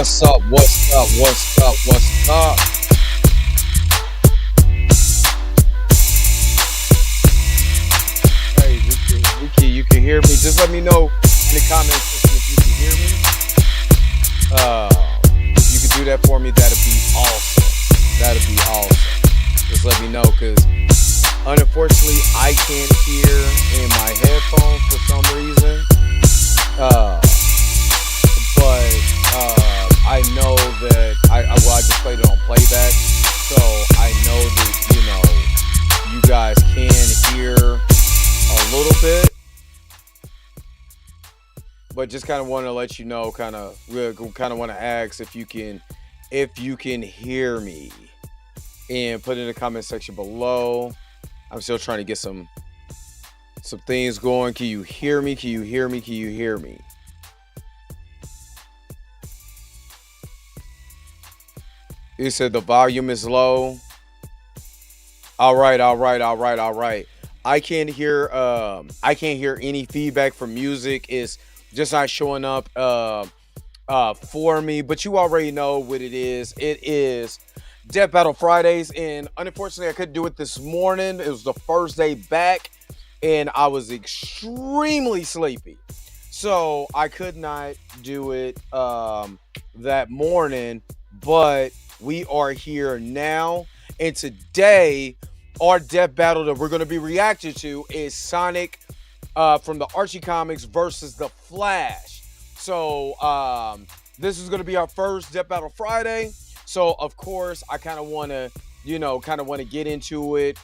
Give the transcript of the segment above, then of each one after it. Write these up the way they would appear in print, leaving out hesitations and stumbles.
What's up? What's up? What's up? What's up? Hey, you can hear me. Just let me know in the comments section if you can hear me. If you could do that for me, that'd be awesome. That'd be awesome. Just let me know, because unfortunately I can't hear in my headphones for some reason. But I know that I just played it on playback, so I know that you guys can hear a little bit, but just kind of want to let you know, kind of want to ask if you can hear me, and put in the comment section below. I'm still trying to get some things going. Can you hear me? Can you hear me? Can you hear me? You said the volume is low. All right. I can't hear any feedback from music. It's just not showing up for me. But you already know what it is. It is Death Battle Fridays, and unfortunately I couldn't do it this morning. It was the first day back, and I was extremely sleepy, so I could not do it that morning. But we are here now, and today our death battle that we're going to be reacting to is Sonic from the Archie comics versus the Flash. So this is going to be our first Death Battle Friday. So of course I kind of want to get into it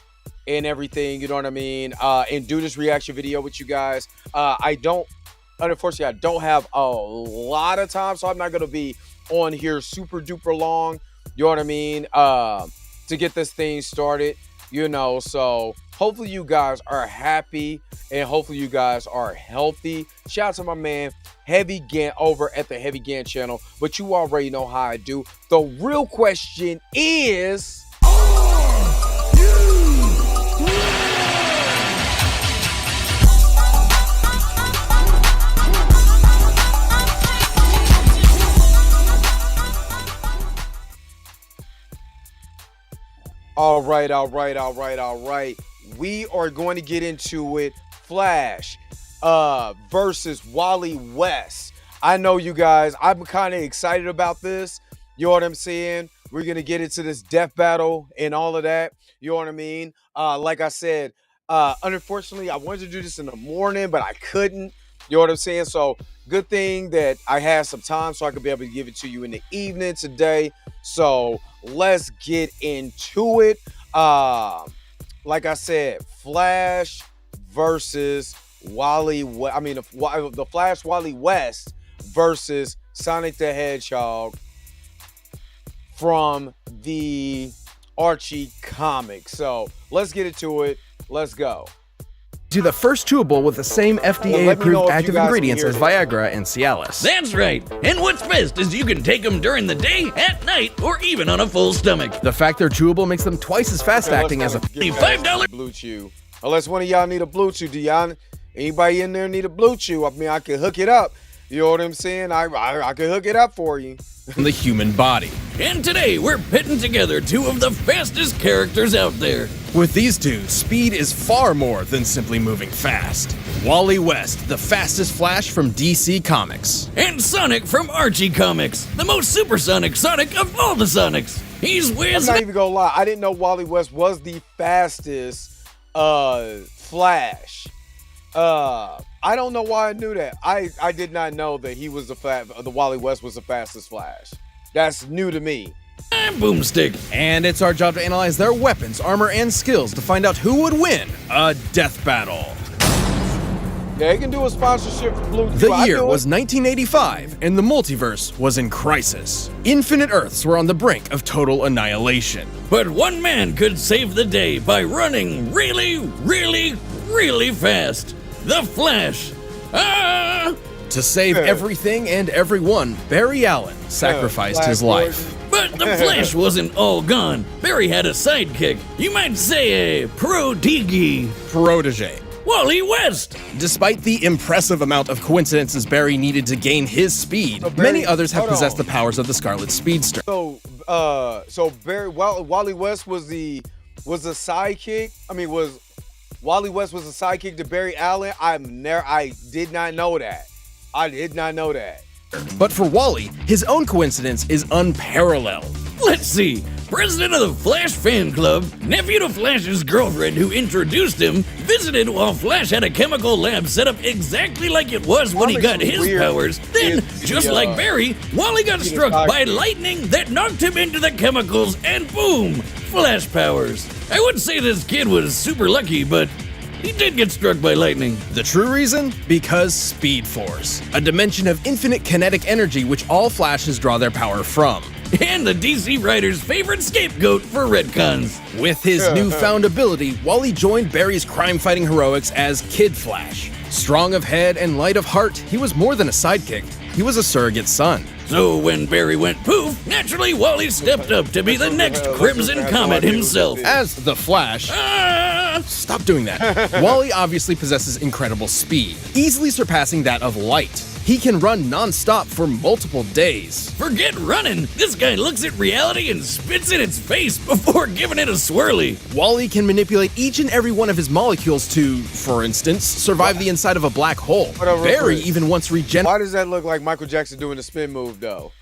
and everything, you know what I mean, and do this reaction video with you guys. Unfortunately I don't have a lot of time, so I'm not going to be on here super duper long, you know what I mean, to get this thing started, so hopefully you guys are happy, and hopefully you guys are healthy. Shout out to my man Heavy Gant over at the Heavy Gant channel, but you already know how I do. The real question is, All right. We are going to get into it. Flash versus Wally West. I know you guys, I'm kind of excited about this. You know what I'm saying? We're going to get into this death battle and all of that. You know what I mean? Like I said, unfortunately, I wanted to do this in the morning, but I couldn't. You know what I'm saying? So good thing that I had some time so I could be able to give it to you in the evening today. So let's get into it. Like I said, Flash versus the Flash Wally West versus Sonic the Hedgehog from the Archie comics. So let's get into it. Let's go. Do the first chewable with the same FDA-approved active ingredients as Viagra and Cialis. That's right. And what's best is you can take them during the day, at night, or even on a full stomach. The fact they're chewable makes them twice as fast-acting as a $5 Blue Chew. Unless one of y'all need a Blue Chew, anybody in there need a Blue Chew? I mean, I can hook it up. You know what I'm saying? I can hook it up for you. The human body. And today we're pitting together two of the fastest characters out there. With these two, speed is far more than simply moving fast. Wally West, the fastest Flash from DC Comics. And Sonic from Archie Comics, the most supersonic Sonic of all the Sonics. He's I'm not even gonna lie, I didn't know Wally West was the fastest Flash. I don't know why I knew that. I did not know that he was the Wally West was the fastest Flash. That's new to me. I'm Boomstick. And it's our job to analyze their weapons, armor, and skills to find out who would win a death battle. Yeah, he can do a sponsorship for Blue Q. The I year do it. was 1985, and the multiverse was in crisis. Infinite Earths were on the brink of total annihilation. But one man could save the day by running really, really, really fast. The Flash. Ah! To save everything and everyone, Barry Allen sacrificed his life. But the Flash wasn't all gone. Barry had a sidekick. You might say a protege. Protege. Wally West. Despite the impressive amount of coincidences Barry needed to gain his speed, So Barry- many others have hold possessed on. the powers of the Scarlet Speedster. So Wally West was the sidekick. I mean, was Wally West was the sidekick to Barry Allen? I did not know that. I did not know that. But for Wally, his own coincidence is unparalleled. Let's see. President of the Flash fan club, nephew to Flash's girlfriend who introduced him, visited while Flash had a chemical lab set up exactly like it was when he Wally's got his weird. powers. Then, just like Barry, Wally got struck by sidekick. lightning that knocked him into the chemicals and boom, Flash powers. I would say this kid was super lucky, but he did get struck by lightning. The true reason? Because Speed Force, a dimension of infinite kinetic energy which all Flashes draw their power from. And the DC writer's favorite scapegoat for retcons. With his newfound ability, Wally joined Barry's crime-fighting heroics as Kid Flash. Strong of head and light of heart, he was more than a sidekick. He was a surrogate son. So when Barry went poof, naturally Wally stepped up to be the next Crimson Comet himself. As the Flash, Ah! stop doing that. Wally obviously possesses incredible speed, easily surpassing that of light. He can run non-stop for multiple days. Forget running. This guy looks at reality and spits in its face before giving it a swirly. Wally can manipulate each and every one of his molecules to, for instance, survive the inside of a black hole. Hold on, real Barry quick. even once Why does that look like Michael Jackson doing the spin move though?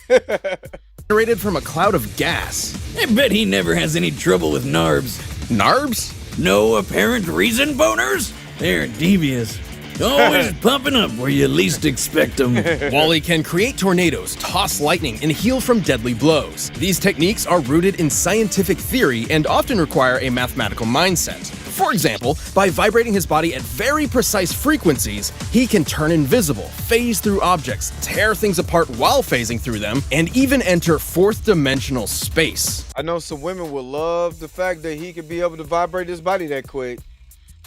regenerated from a cloud of gas. I bet he never has any trouble with NARBs. Narbs? No apparent reason boners? They're devious. Always pumping up where you least expect them. Wally can create tornadoes, toss lightning, and heal from deadly blows. These techniques are rooted in scientific theory and often require a mathematical mindset. For example, by vibrating his body at very precise frequencies, he can turn invisible, phase through objects, tear things apart while phasing through them, and even enter fourth-dimensional space. I know some women will love the fact that he could be able to vibrate his body that quick.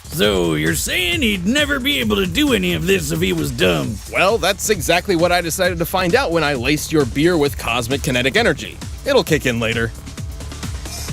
So you're saying he'd never be able to do any of this if he was dumb? Well, that's exactly what I decided to find out when I laced your beer with cosmic kinetic energy. It'll kick in later.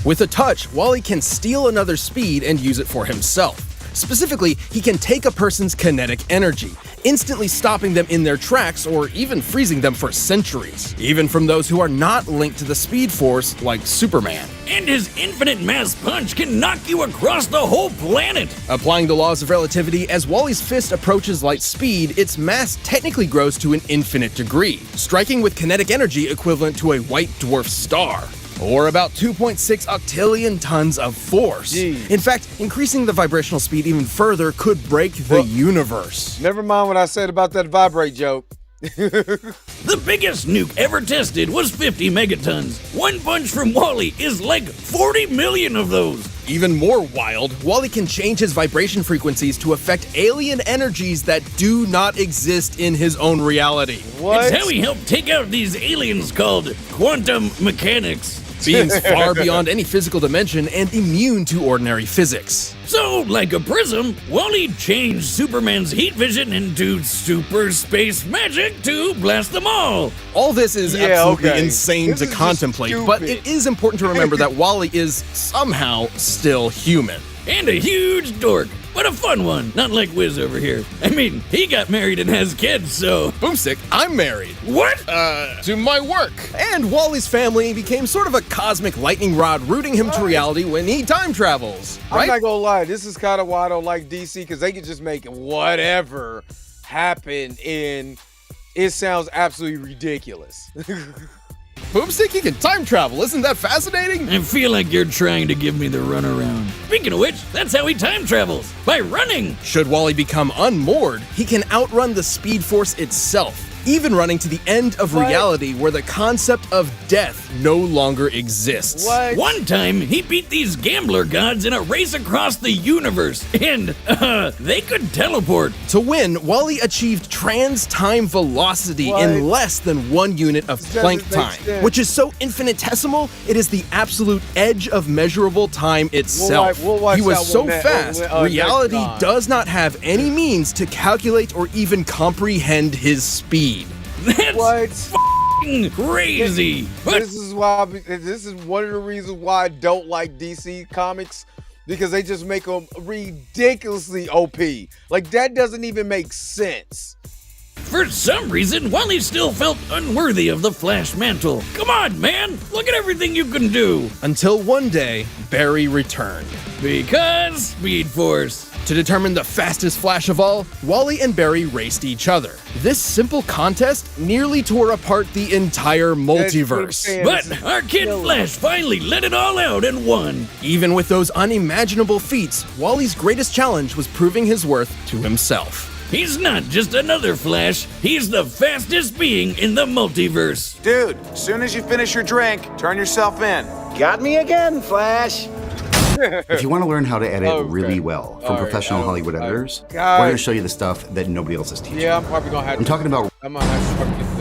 With a touch, Wally can steal another's speed and use it for himself. Specifically, he can take a person's kinetic energy, instantly stopping them in their tracks or even freezing them for centuries, even from those who are not linked to the Speed Force like Superman. And his infinite mass punch can knock you across the whole planet. Applying the laws of relativity, as Wally's fist approaches light speed, its mass technically grows to an infinite degree, striking with kinetic energy equivalent to a white dwarf star, or about 2.6 octillion tons of force. Jeez. In fact, increasing the vibrational speed even further could break the universe. Never mind what I said about that vibrate joke. The biggest nuke ever tested was 50 megatons. One punch from Wally is like 40 million of those. Even more wild, Wally can change his vibration frequencies to affect alien energies that do not exist in his own reality. What? It's how he helped take out these aliens called quantum mechanics. Beings far beyond any physical dimension and immune to ordinary physics. So, like a prism, Wally changed Superman's heat vision into super space magic to blast them all. All this is Yeah, absolutely okay. insane This to is just contemplate, but stupid. it is important to remember that Wally is somehow still human. And a huge dork, but a fun one, not like Wiz over here. I mean, he got married and has kids, so... Boomstick, I'm married. What? To my work. And Wally's family became sort of a cosmic lightning rod rooting him to reality when he time travels, I'm right? not gonna lie, this is kind of why I don't like DC, because they can just make whatever happen and it sounds absolutely ridiculous. Boomstick, he can time travel. Isn't that fascinating? I feel like you're trying to give me the runaround. Speaking of which, that's how he time travels, by running. Should Wally become unmoored, he can outrun the Speed Force itself. even running to the end of What? reality where the concept of death no longer exists. What? One time, he beat these gambler gods in a race across the universe, and they could teleport. To win, Wally achieved trans-time velocity What? in less than 1 unit of Doesn't Planck make time, sense. which is so infinitesimal, it is the absolute edge of measurable time itself. We'll watch He was that so one next- fast, next reality time. does not have any means to calculate or even comprehend his speed. That's What? crazy. But This is one of the reasons why I don't like DC comics, because they just make them ridiculously OP. Like, that doesn't even make sense. for some reason, Wally still felt unworthy of the Flash mantle. Come on, man. Look at everything you can do. Until one day, Barry returned. Because Speed Force. To determine the fastest Flash of all, Wally and Barry raced each other. This simple contest nearly tore apart the entire multiverse. But our kid Flash finally let it all out and won. Even with those unimaginable feats, Wally's greatest challenge was proving his worth to himself. He's not just another Flash, he's the fastest being in the multiverse. Dude, soon as you finish your drink, turn yourself in. Got me again, Flash. If you want to learn how to edit Okay. really well from All right, professional Hollywood editors, we're God. going to show you the stuff that nobody else is teaching. Yeah, I'm probably gonna have I'm to. talking about I'm gonna have to get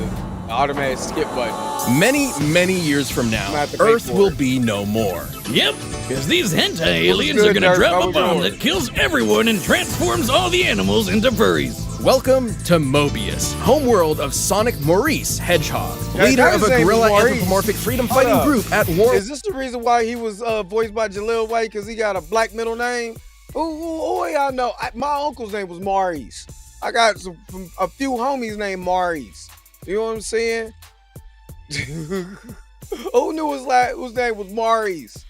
the automatic skip button. Many years from now, gonna have to pay Earth for will it. be no more. Yep, because these hentai aliens good, are gonna Dirk? drop How a was bomb yours? that kills everyone and transforms all the animals into furries. Welcome to Mobius, homeworld of Sonic Maurice Hedgehog, Yeah, leader that of his a name was guerrilla Maurice. anthropomorphic freedom Hold fighting up. group at war. Is this the reason why he was voiced by Jaleel White? Because he got a black middle name? Who y'all know? My uncle's name was Maurice. I got a few homies named Maurice. You know what I'm saying? Who knew whose name was Maurice?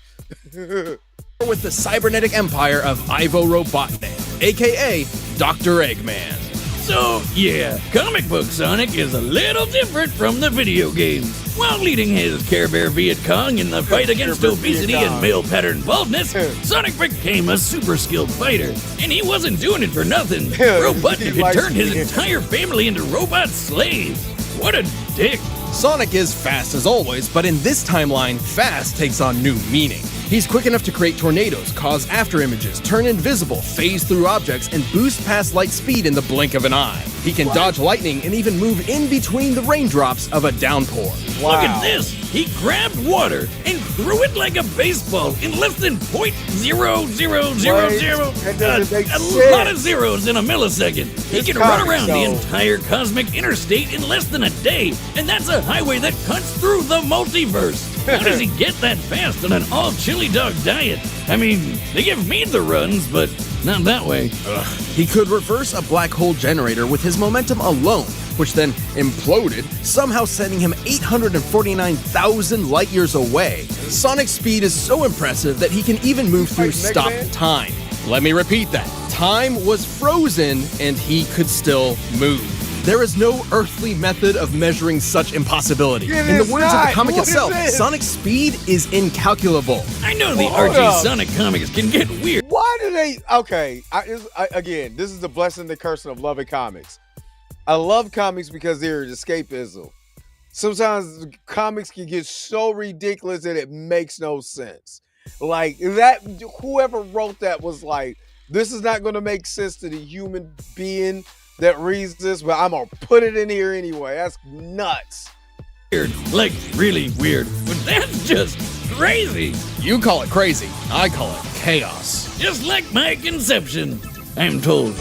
With the cybernetic empire of Ivo Robotnik, aka Dr. Eggman. So, yeah, comic book Sonic is a little different from the video games. While leading his Care Bear Viet Cong in the fight against Care Bear obesity Viet and Cong. male pattern baldness, Sonic became a super skilled fighter. And he wasn't doing it for nothing. Robotnik He had likes turned his being- entire family into robot slaves. What a dick. Sonic is fast as always, but in this timeline, fast takes on new meaning. He's quick enough to create tornadoes, cause afterimages, turn invisible, phase through objects, and boost past light speed in the blink of an eye. He can dodge lightning and even move in between the raindrops of a downpour. Look at this! He grabbed water and threw it like a baseball in less than .0000. That doesn't make A sense. lot of zeros in a millisecond. He This can run comic around the show. entire cosmic interstate in less than a day, and that's a highway that cuts through the multiverse. How does he get that fast on an all chili dog diet? I mean, they give me the runs, but not that way. He could reverse a black hole generator with his momentum alone, which then imploded, somehow sending him 849,000 light years away. Sonic's speed is so impressive that he can even move through Like Mega stopped Man? time. Let me repeat that. Time was frozen and he could still move. There is no earthly method of measuring such impossibility. It In the is words of not. the comic What is itself, this? Sonic's speed is incalculable. I know the Well, hold RG up. Sonic comics can get weird. Why do they? Okay, again, this is the blessing, the curse of loving comics. I love comics because they're escapism. Sometimes comics can get so ridiculous that it makes no sense. Like that, whoever wrote that was like, this is not going to make sense to the human being that reads this, but I'm gonna put it in here anyway. That's nuts. Like, really weird. But that's just crazy. You call it crazy, I call it chaos. Just like my conception, I'm told.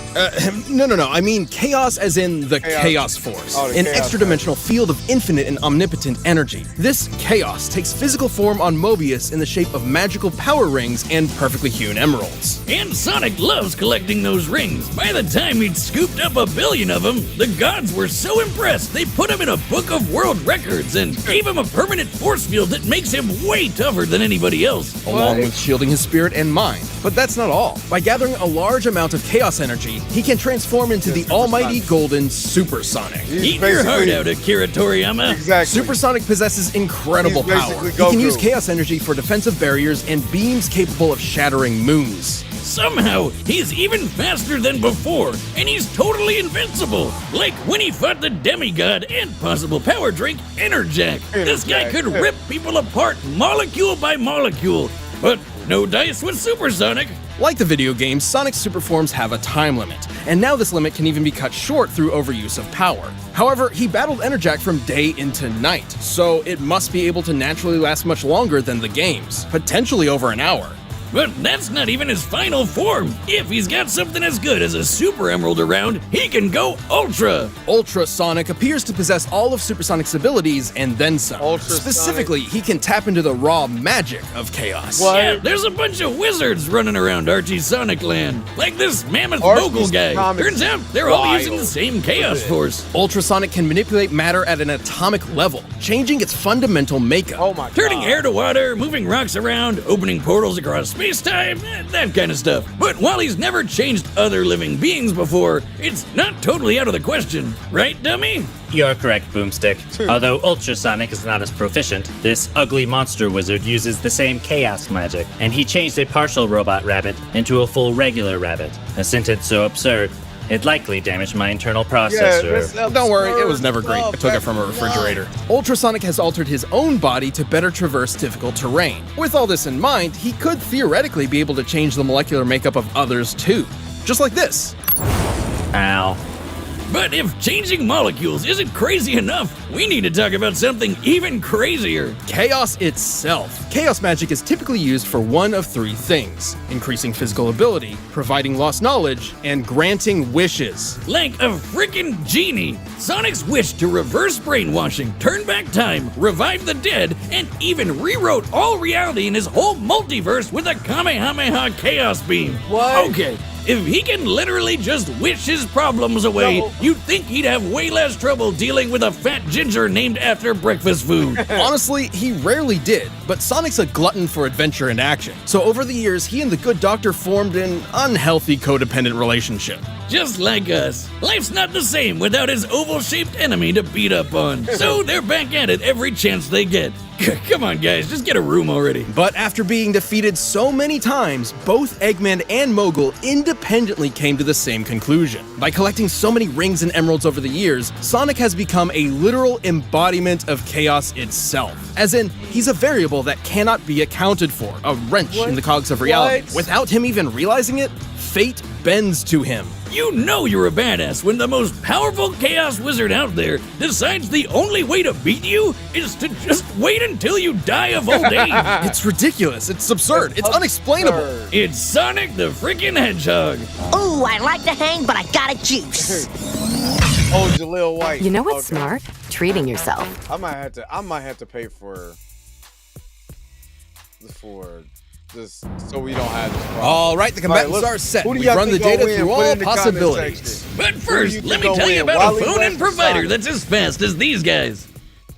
No. I mean chaos as in the chaos force, Oh, the an chaos extra-dimensional field of infinite and omnipotent energy. This chaos takes physical form on Mobius in the shape of magical power rings and perfectly hewn emeralds. And Sonic loves collecting those rings. By the time he'd scooped up 1 billion of them, the gods were so impressed they put him in a book of world records and gave him a permanent force field that makes him way tougher than anybody else. Along with shielding his spirit and mind. But that's not all. By gathering a large amount of chaos energy, he can transform into the almighty golden Supersonic. Eat your heart out, Akira Toriyama. Exactly. Supersonic possesses incredible He's power. basically He can use Goku. chaos energy for defensive barriers and beams capable of shattering moons. Somehow, he's even faster than before, and he's totally invincible. Like when he fought the demigod and possible power drink, Enerjack. This guy could rip people apart molecule by molecule. But no dice with Supersonic. Like the video game, Sonic's super forms have a time limit, and now this limit can even be cut short through overuse of power. However, he battled Enerjack from day into night, so it must be able to naturally last much longer than the games, potentially over an hour. But that's not even his final form. If he's got something as good as a Super Emerald around, he can go Ultra. Ultra Sonic appears to possess all of Supersonic's abilities and then some. Specifically, he can tap into the raw magic of chaos. Yeah, there's a bunch of wizards running around Archie's Sonic Land. Like this mammoth mogul guy. Turns out they're all using the same Chaos Force. Ultra Sonic can manipulate matter at an atomic level, changing its fundamental makeup. Oh my god. Turning air to water, moving rocks around, opening portals across space-time, that kind of stuff. But while he's never changed other living beings before, it's not totally out of the question. Right, dummy? You're correct, Boomstick. Although Ultrasonic is not as proficient, this ugly monster wizard uses the same chaos magic, and he changed a partial robot rabbit into a full regular rabbit. A sentence so absurd, it likely damaged my internal processor. Don't worry, it was never green. I took it from a refrigerator. Ultrasonic has altered his own body to better traverse difficult terrain. With all this in mind, he could theoretically be able to change the molecular makeup of others too. Just like this. Ow. But if changing molecules isn't crazy enough, we need to talk about something even crazier. Chaos itself. Chaos magic is typically used for one of three things: increasing physical ability, providing lost knowledge, and granting wishes. Like a freaking genie, Sonic's wish to reverse brainwashing, turn back time, revive the dead, and even rewrote all reality in his whole multiverse with a Kamehameha Chaos Beam. What? Okay. If he can literally just wish his problems away, you'd think he'd have way less trouble dealing with a fat ginger named after breakfast food. Honestly, he rarely did, but Sonic's a glutton for adventure and action. So over the years, he and the good doctor formed an unhealthy codependent relationship. Just like us. Life's not the same without his oval-shaped enemy to beat up on. So they're back at it every chance they get. Come on, guys, just get a room already. But after being defeated so many times, both Eggman and Mogul independently came to the same conclusion. By collecting so many rings and emeralds over the years, Sonic has become a literal embodiment of chaos itself. As in, he's a variable that cannot be accounted for, a wrench in the cogs of reality. Without him even realizing it, fate bends to him. You know you're a badass when the most powerful Chaos Wizard out there decides the only way to beat you is to just wait until you die of old age. It's ridiculous, it's absurd, it's unexplainable. It's Sonic the freaking Hedgehog. Ooh, I like to hang, but I got a juice. Oh, Jaleel White. You know what's smart? Treating yourself. I might have to pay for this so we don't have this problem. All right, the combatants are set. Who do We y'all run the think data gonna through win? Put it all in the comment possibilities. section. But Who first, do you let think me gonna tell you win? about Wally a phone West and or provider Sonic? that's as fast as these guys.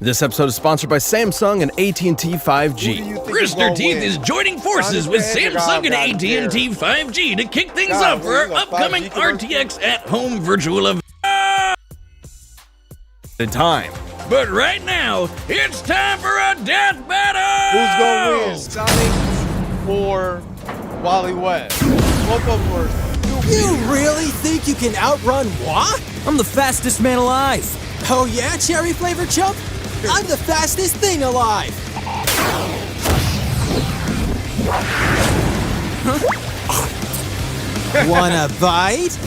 This episode is sponsored by Samsung and AT&T Who do you 5G. think is Rooster gonna Teeth win? is joining forces with Sonic the Samsung and Hedgehog, AT&T 5G to kick things God, off for our he's a 5G upcoming commercial. RTX at-home virtual event. The time. But right now, it's time for a death battle! Who's gonna win, Sonic or Wally West? Both of them are You really think you can outrun what? I'm the fastest man alive. Oh yeah, cherry flavored chump? I'm the fastest thing alive. Huh? Wanna bite?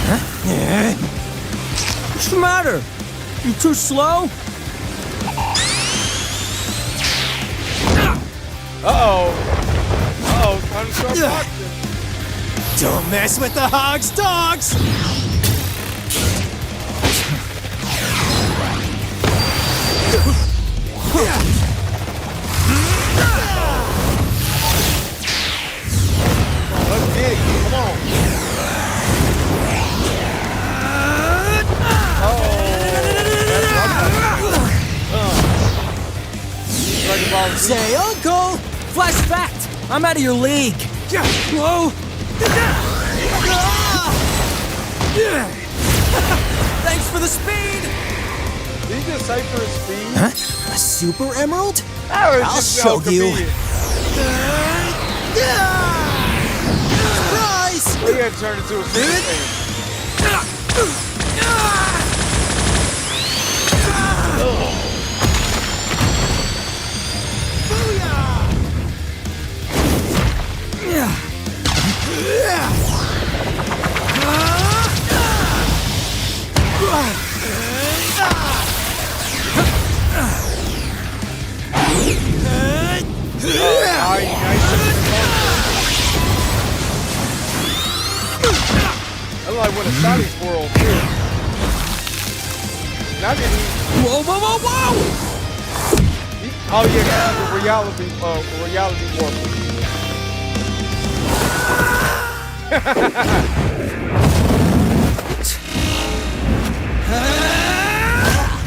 Huh? What's the matter? You too slow? time to start boxing. Don't mess with the hog's dogs! Let's get it. Come on. Say, Uncle! Flash fact! I'm out of your league! Whoa! Thanks for the speed! Did he just say for his speed? Huh? A super emerald? I'll show you. he had turned into a Super Saiyan. I like when a Sonic swirl too. Now that he, Whoa, whoa, whoa, whoa! oh yeah, the reality warp.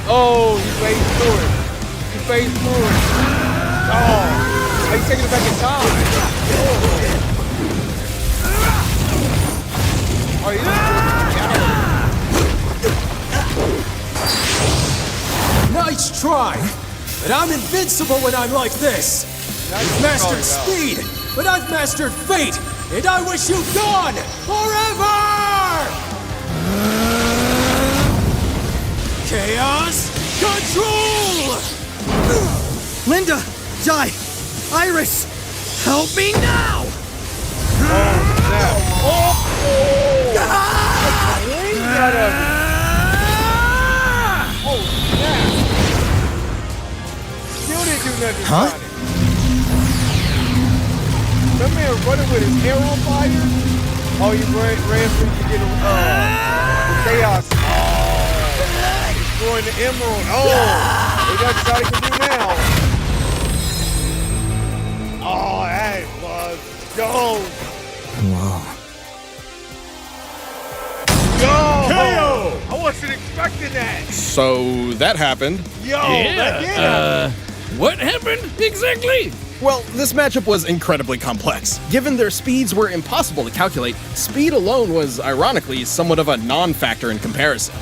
Oh, he phased through it. He phased through it. Oh, he's taking it back in time. Oh, he's Nice try! But I'm invincible when I'm like this! You've mastered speed, but I've mastered fate! And I wish you gone forever! Chaos Control! Linda! Di! Iris! Help me now! Still didn't do nothing. Huh? Sonic. That man running with his hair on fire. Oh, he ran so you get the chaos. Oh, destroying the emerald. Oh, we got Sonic can do now. Oh, that was dope. Whoa. Yo! KO! I wasn't expecting that. So that happened. Yo, that did. What happened exactly? Well, this matchup was incredibly complex. Given their speeds were impossible to calculate, speed alone was, ironically, somewhat of a non-factor in comparison.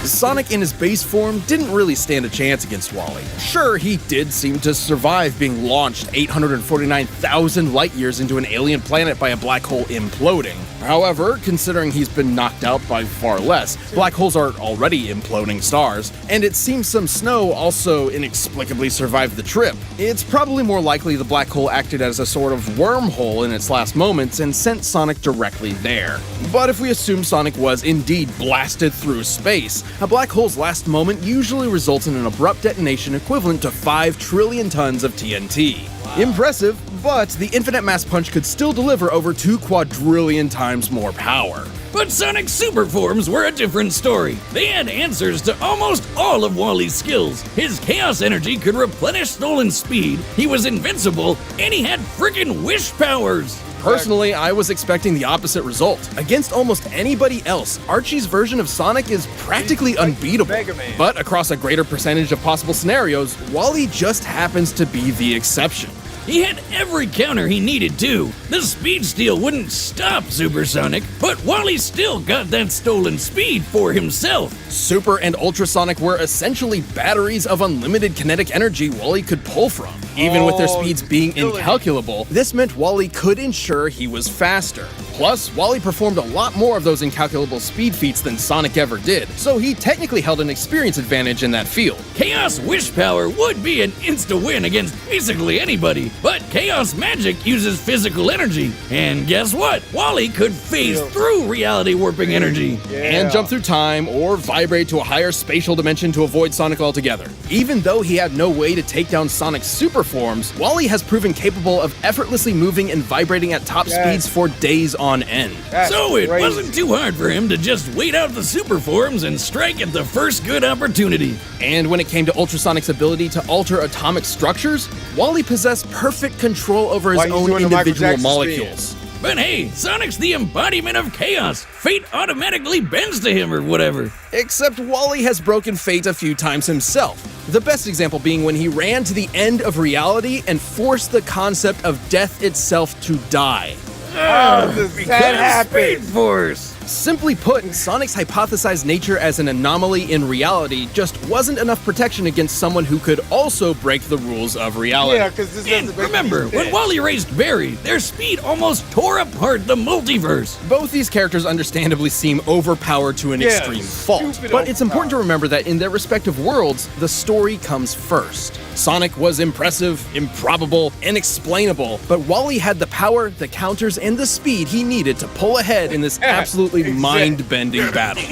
Sonic in his base form didn't really stand a chance against Wally. Sure, he did seem to survive being launched 849,000 light years into an alien planet by a black hole imploding. However, considering he's been knocked out by far less, black holes are already imploding stars, and it seems some snow also inexplicably survived the trip. It's probably more likely the black hole acted as a sort of wormhole in its last moments and sent Sonic directly there. But if we assume Sonic was indeed blasted through space, a black hole's last moment usually results in an abrupt detonation equivalent to 5 trillion tons of TNT. Impressive, but the infinite mass punch could still deliver over 2 quadrillion times more power. But Sonic's super forms were a different story. They had answers to almost all of Wally's skills. His chaos energy could replenish stolen speed, he was invincible, and he had freaking wish powers. Personally, I was expecting the opposite result. Against almost anybody else, Archie's version of Sonic is practically unbeatable. Mega Man. But across a greater percentage of possible scenarios, Wally just happens to be the exception. He had every counter he needed to. The speed steal wouldn't stop Supersonic, but Wally still got that stolen speed for himself. Super and Ultrasonic were essentially batteries of unlimited kinetic energy Wally could pull from. Even with their speeds being incalculable, this meant Wally could ensure he was faster. Plus, Wally performed a lot more of those incalculable speed feats than Sonic ever did, so he technically held an experience advantage in that field. Chaos Wish Power would be an insta-win against basically anybody, but Chaos Magic uses physical energy. And guess what? Wally could phase through reality warping energy. And jump through time or vibrate to a higher spatial dimension to avoid Sonic altogether. Even though he had no way to take down Sonic's super forms, Wally has proven capable of effortlessly moving and vibrating at top speeds for days on end. So it wasn't too hard for him to just wait out the super forms and strike at the first good opportunity. And when it came to Ultrasonic's ability to alter atomic structures, Wally possessed perfect control over his own individual molecules. But hey, Sonic's the embodiment of chaos. Fate automatically bends to him or whatever. Except Wally has broken fate a few times himself. The best example being when he ran to the end of reality and forced the concept of death itself to die. How does that happen? Speed Force. Simply put, Sonic's hypothesized nature as an anomaly in reality just wasn't enough protection against someone who could also break the rules of reality. Yeah, because this And doesn't make remember, any when sense. Wally raised Barry, their speed almost tore apart the multiverse. Both these characters understandably seem overpowered to an Yeah, extreme fault, stupid but it's important to overpowered. remember that in their respective worlds, the story comes first. Sonic was impressive, improbable, inexplainable, but Wally had the power, the counters, and the speed he needed to pull ahead in this absolutely mind-bending battle.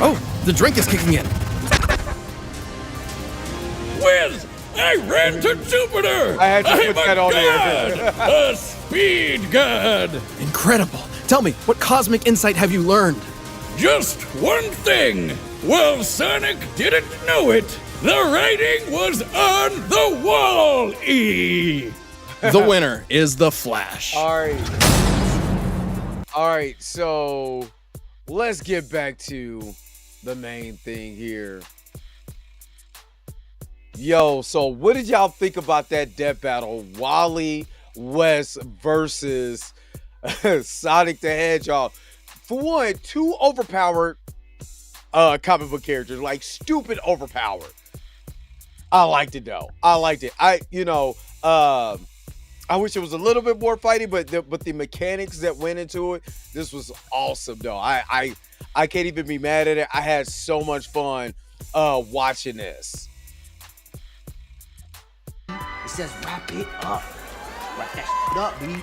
Oh, the drink is kicking in. Whiz! I ran to Jupiter! I had to I'm put that a on there. god! A speed god! Incredible. Tell me, what cosmic insight have you learned? Just one thing. Well, Sonic didn't know it. The writing was on the wall, E! The winner is the Flash. All right, so let's get back to the main thing here. Yo, so what did y'all think about that death battle? Wally West versus Sonic the Hedgehog. For one, two overpowered comic book characters, like stupid overpowered. I liked it though. I liked it. I wish it was a little bit more fighting, but the mechanics that went into it, this was awesome though. I can't even be mad at it. I had so much fun watching this. It says wrap it up. Wrap that shit up, B.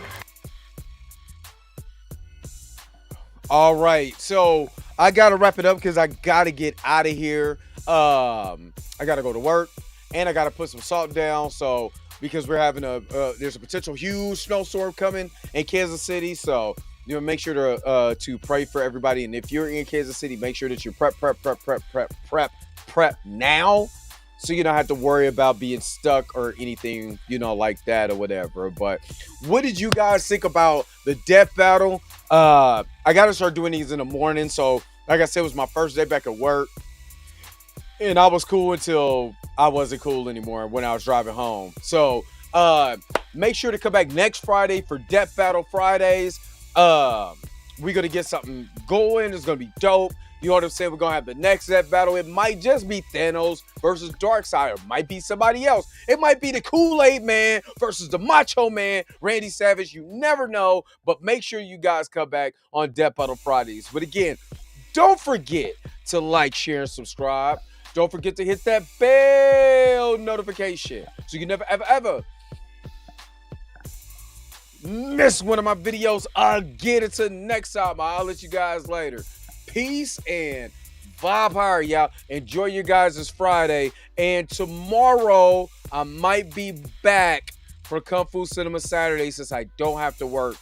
All right, so I gotta wrap it up because I gotta get out of here. I gotta go to work and I gotta put some salt down. So because we're having there's a potential huge snowstorm coming in Kansas City, so make sure to pray for everybody. And if you're in Kansas City, make sure that you prep now, so you don't have to worry about being stuck or anything, like that or whatever. But what did you guys think about the death battle? I gotta start doing these in the morning. So like I said, it was my first day back at work. And I was cool until I wasn't cool anymore when I was driving home. So make sure to come back next Friday for Death Battle Fridays. We're going to get something going. It's going to be dope. You know what I'm saying? We're going to have the next Death Battle. It might just be Thanos versus Darkseid. It might be somebody else. It might be the Kool-Aid Man versus the Macho Man, Randy Savage. You never know. But make sure you guys come back on Death Battle Fridays. But again, don't forget to like, share, and subscribe. Don't forget to hit that bell notification so you never, ever miss one of my videos again. Until next time, I'll let you guys later. Peace and vibe higher, y'all. Enjoy your guys' Friday. And tomorrow, I might be back for Kung Fu Cinema Saturday since I don't have to work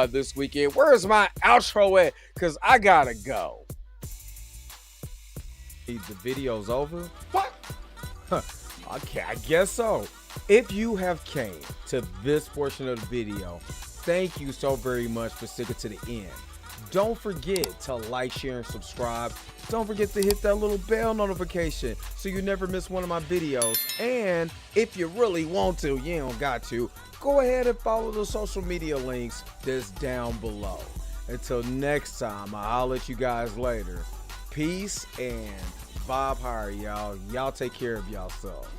this weekend. Where's my outro at? Because I gotta go. The video's over? What? Okay, I guess so. If you have came to this portion of the video, thank you so very much for sticking to the end. Don't forget to like, share, and subscribe. Don't forget to hit that little bell notification so you never miss one of my videos. And if you really want to, you don't got to, go ahead and follow the social media links that's down below. Until next time, I'll let you guys later. Peace and vibe higher, y'all. Y'all take care of yourself.